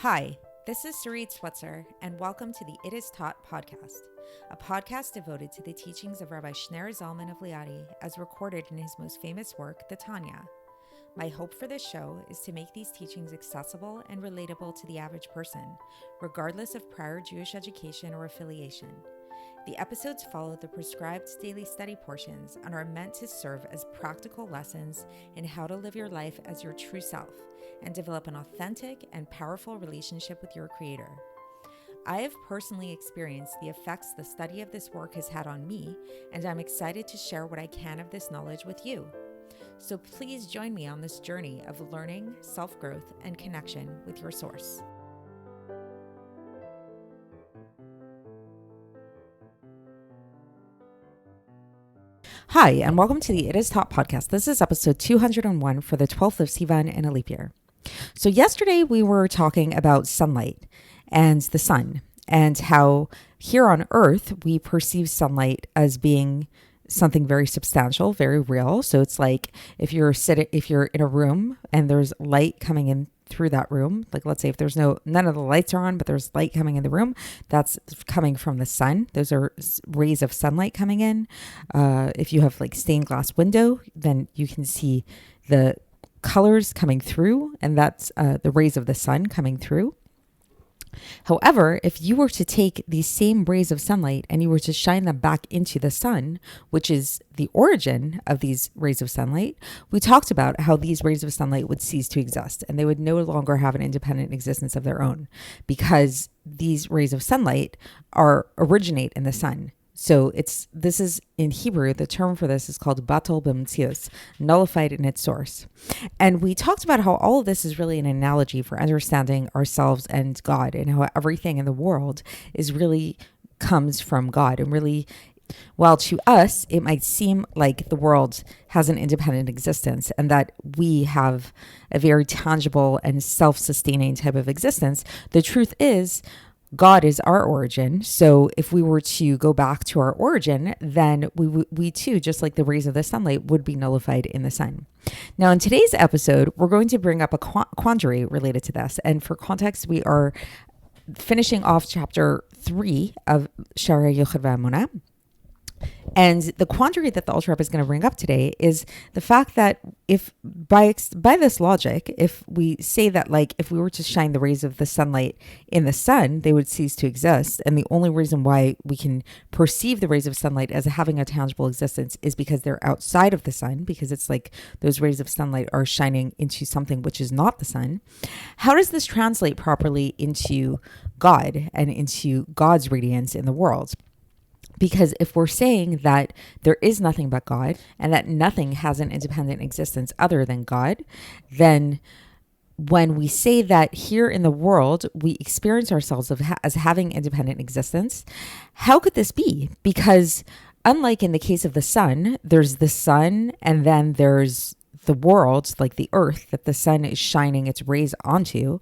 Hi, this is Sarit Switzer, and welcome to the It Is Taught podcast, a podcast devoted to the teachings of Rabbi Shneur Zalman of Liadi as recorded in his most famous work, the Tanya. My hope for this show is to make these teachings accessible and relatable to the average person, regardless of prior Jewish education or affiliation. The episodes follow the prescribed daily study portions and are meant to serve as practical lessons in how to live your life as your true self and develop an authentic and powerful relationship with your Creator. I have personally experienced the effects the study of this work has had on me, and I'm excited to share what I can of this knowledge with you. So please join me on this journey of learning, self-growth, and connection with your source. Hi, and welcome to the It Is Taught podcast. This is episode 201 for the 12th of Sivan in a leap year. So yesterday we were talking about sunlight and the sun and how here on Earth we perceive sunlight as being something very substantial, very real. So it's like if you're in a room and there's light coming in through that room, like let's say if there's none of the lights are on, but there's light coming in the room, that's coming from the sun. Those are rays of sunlight coming in. If you have like stained glass window, then you can see the colors coming through, and that's the rays of the sun coming through. However, if you were to take these same rays of sunlight and you were to shine them back into the sun, which is the origin of these rays of sunlight, we talked about how these rays of sunlight would cease to exist and they would no longer have an independent existence of their own because these rays of sunlight originate in the sun. So this is in Hebrew, the term for this is called batal b'mtzius, nullified in its source. And we talked about how all of this is really an analogy for understanding ourselves and God, and how everything in the world comes from God. And really, while to us, it might seem like the world has an independent existence and that we have a very tangible and self-sustaining type of existence, the truth is, God is our origin. So if we were to go back to our origin, then we too, just like the rays of the sunlight, would be nullified in the sun. Now, in today's episode, we're going to bring up a quandary related to this. And for context, we are finishing off chapter 3 of Shara Yochad V'Amunah. And the quandary that the Alter Rebbe is going to bring up today is the fact that if by this logic, if we say that like if we were to shine the rays of the sunlight in the sun, they would cease to exist. And the only reason why we can perceive the rays of sunlight as having a tangible existence is because they're outside of the sun, because it's like those rays of sunlight are shining into something which is not the sun. How does this translate properly into God and into God's radiance in the world? Because if we're saying that there is nothing but God and that nothing has an independent existence other than God, then when we say that here in the world, we experience ourselves as having independent existence, how could this be? Because unlike in the case of the sun, there's the sun and then there's the world, like the earth, that the sun is shining its rays onto.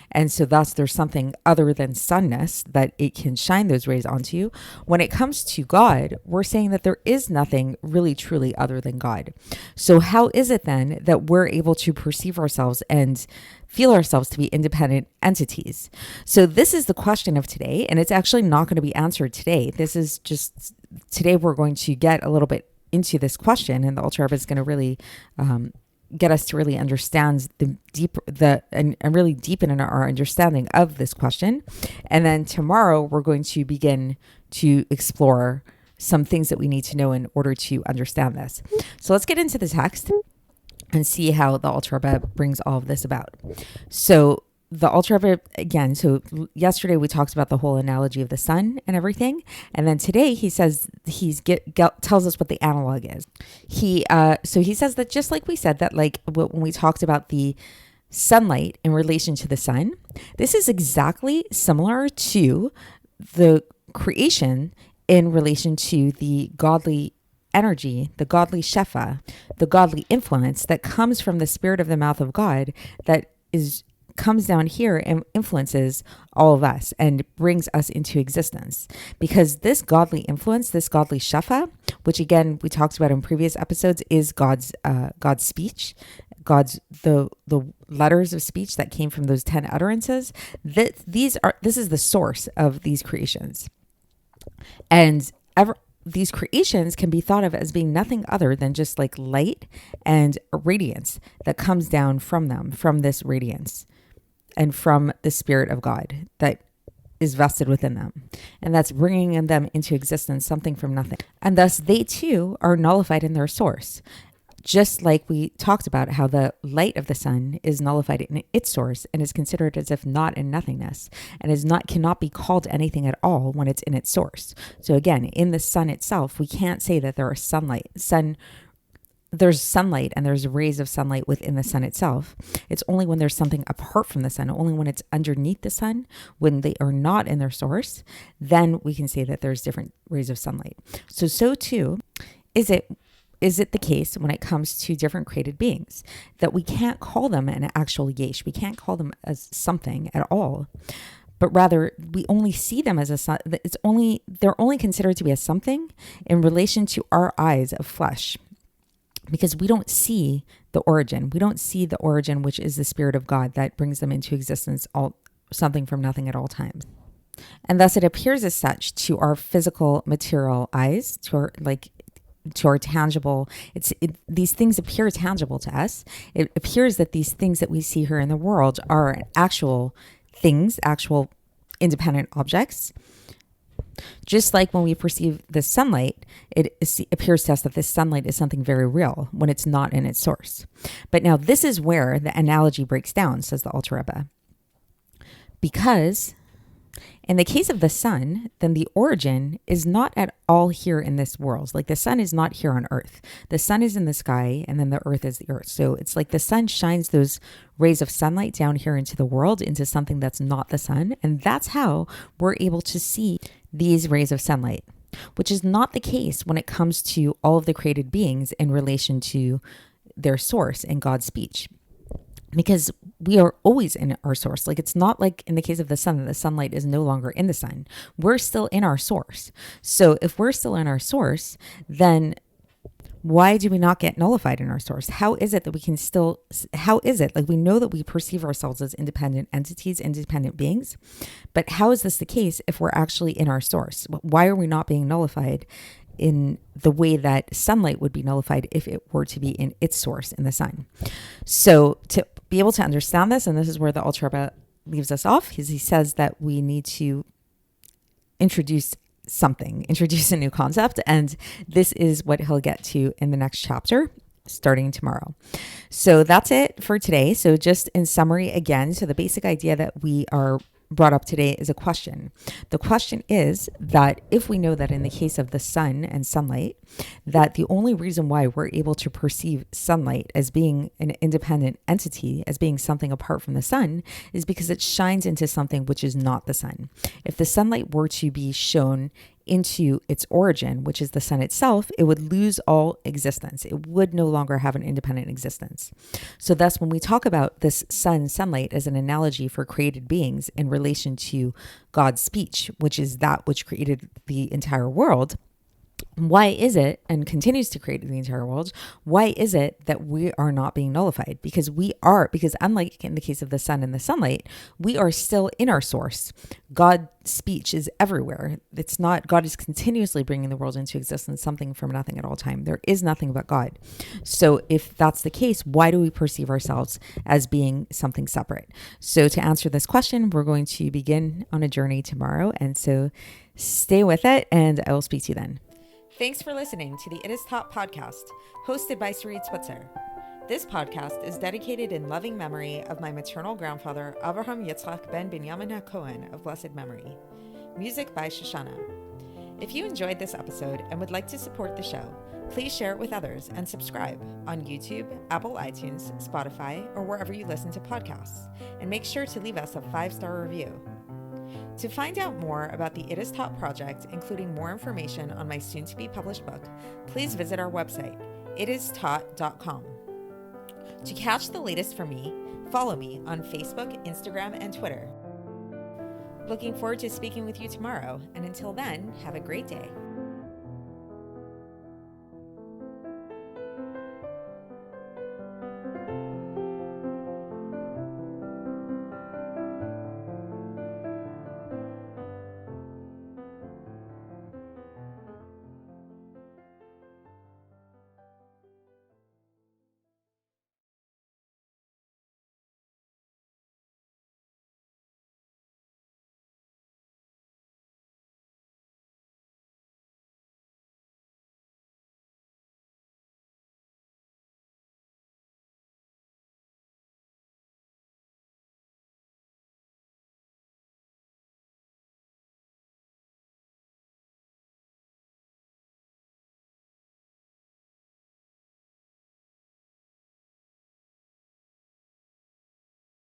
And so thus there's something other than sunness that it can shine those rays onto. When it comes to God, we're saying that there is nothing really truly other than God. So how is it then that we're able to perceive ourselves and feel ourselves to be independent entities? So this is the question of today, and it's actually not going to be answered today. Today we're going to get a little bit into this question, and the Alter Rebbe is going to really get us to really understand and really deepen in our understanding of this question. And then tomorrow we're going to begin to explore some things that we need to know in order to understand this. So let's get into the text and see how the Alter Rebbe brings all of this about. So the Alter Rebbe, again, so yesterday we talked about the whole analogy of the sun and everything. And then today he says, tells us what the analog is. So he says that just like we said that like when we talked about the sunlight in relation to the sun, this is exactly similar to the creation in relation to the godly energy, the godly shefa, the godly influence that comes from the spirit of the mouth of God that is comes down here and influences all of us and brings us into existence. Because this godly influence, this godly shafa, which again we talked about in previous episodes, is God's speech, God's the letters of speech that came from those 10 utterances. This is the source of these creations, and these creations can be thought of as being nothing other than just like light and radiance that comes down from them, from this radiance and from the Spirit of God that is vested within them. And that's bringing them into existence, something from nothing. And thus they too are nullified in their source. Just like we talked about how the light of the sun is nullified in its source and is considered as if not in nothingness, and cannot be called anything at all when it's in its source. So again, in the sun itself, we can't say that there's sunlight and there's rays of sunlight within the sun itself. It's only when there's something apart from the sun, only when it's underneath the sun, when they are not in their source, then we can say that there's different rays of sunlight. So too is it the case when it comes to different created beings, that we can't call them an actual yesh, we can't call them as something at all, but rather we only see them as they're only considered to be a something in relation to our eyes of flesh, because we don't see the origin. We don't see the origin, which is the Spirit of God that brings them into existence, something from nothing at all times. And thus it appears as such to our physical material eyes, to our tangible, these things appear tangible to us. It appears that these things that we see here in the world are actual things, actual independent objects. Just like when we perceive the sunlight, it appears to us that this sunlight is something very real when it's not in its source. But now this is where the analogy breaks down, says the Alter Rebbe. Because in the case of the sun, then the origin is not at all here in this world. Like the sun is not here on earth. The sun is in the sky, and then the earth is the earth. So it's like the sun shines those rays of sunlight down here into the world, into something that's not the sun. And that's how we're able to see these rays of sunlight, which is not the case when it comes to all of the created beings in relation to their source in God's speech. Because we are always in our source. Like it's not like in the case of the sun, that the sunlight is no longer in the sun. We're still in our source. So if we're still in our source, then why do we not get nullified in our source? How is it that we can still, like we know that we perceive ourselves as independent entities, independent beings, but how is this the case if we're actually in our source? Why are we not being nullified in the way that sunlight would be nullified if it were to be in its source in the sun? So to be able to understand this, and this is where the Alter Rebbe leaves us off, he says that we need to introduce a new concept, and this is what he'll get to in the next chapter starting tomorrow. So that's it for today. So just in summary again, so the basic idea that we are brought up today is a question. The question is that if we know that in the case of the sun and sunlight, that the only reason why we're able to perceive sunlight as being an independent entity, as being something apart from the sun, is because it shines into something which is not the sun. If the sunlight were to be shown into its origin, which is the sun itself, it would lose all existence. It would no longer have an independent existence. So thus, when we talk about this sunlight as an analogy for created beings in relation to God's speech, which is that which created the entire world, why is it, and continues to create the entire world, why is it that we are not being nullified? Because unlike in the case of the sun and the sunlight, we are still in our source. God's speech is everywhere. It's not, God is continuously bringing the world into existence, something from nothing at all time. There is nothing but God. So if that's the case, why do we perceive ourselves as being something separate? So to answer this question, we're going to begin on a journey tomorrow. And so stay with it, and I will speak to you then. Thanks for listening to the It Is Taught podcast, hosted by Sarit Switzer. This podcast is dedicated in loving memory of my maternal grandfather, Avraham Yitzchak ben Binyamin HaKohen of blessed memory. Music by Shoshana. If you enjoyed this episode and would like to support the show, please share it with others and subscribe on YouTube, Apple iTunes, Spotify, or wherever you listen to podcasts. And make sure to leave us a 5-star review. To find out more about the It Is Taught project, including more information on my soon-to-be published book, please visit our website, itistaught.com. To catch the latest from me, Follow me on Facebook, Instagram, and Twitter. Looking forward to speaking with you tomorrow, and until then, have a great day.